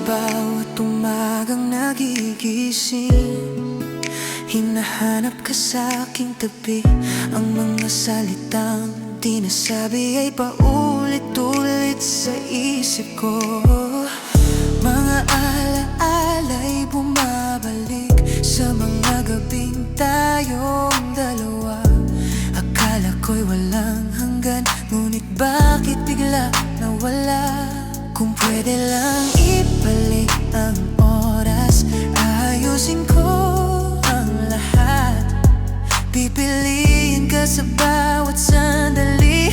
bawat umagang nagigising, hinahanap ka sa aking tabi. Ang mga salitang di nasabi ay paulit-ulit sa isip ko. Mga alaala'y bumabalik sa mga gabing tayong dalawa. Akala ko'y walang hanggan, ngunit bakit bigla nawala? Kung pwede lang ibalik ang oras, ayusin ko ang lahat. Pipiliin ka sa bawat sandali,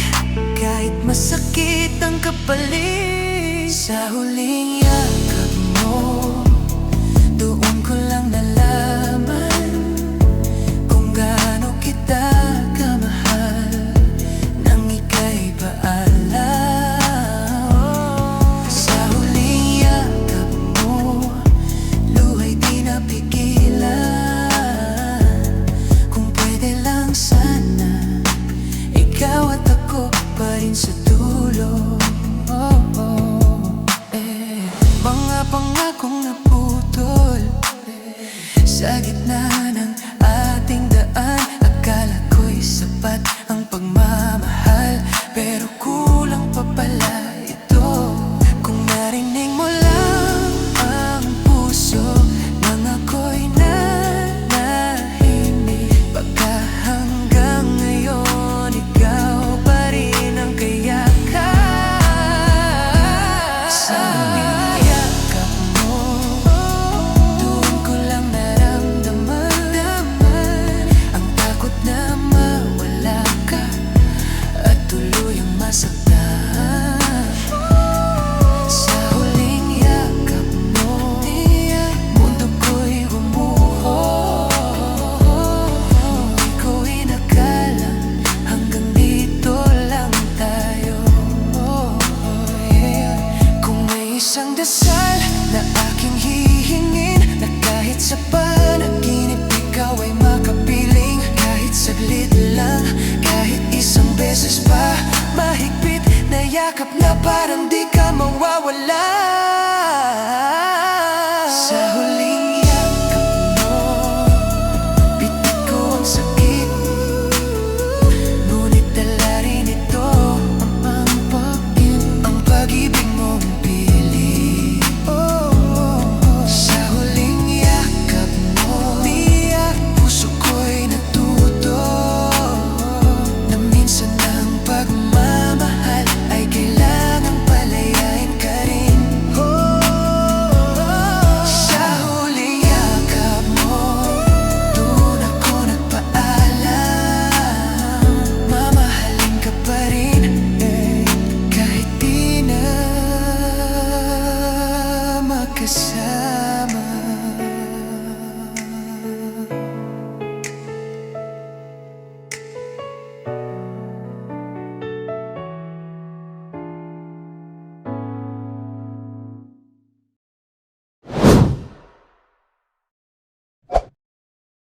kahit masakit ang kapalit. Sa huling yakap mo, doon ko lang nalaman kung gaano kita kamahal nang ika'y paalam. Sa huling yakap mo, luha'y di napigilan. Kung pwede lang sana, ikaw at ako pa rin sa dulo. Mga pangakong naputol sa gitna ng ating daan. Akala ko'y sapat ang pagmamahal, pero kulang pa pala ito. Kung narinig mo lang ang puso nang ako'y nanahimik, baka hanggang ngayon ikaw pa rin ang kayakan. Sa isang dasal na aking hihingin, na kahit sa panaginip ikaw ay makapiling. Kahit saglit lang, kahit isang beses pa, mahigpit na yakap na parang di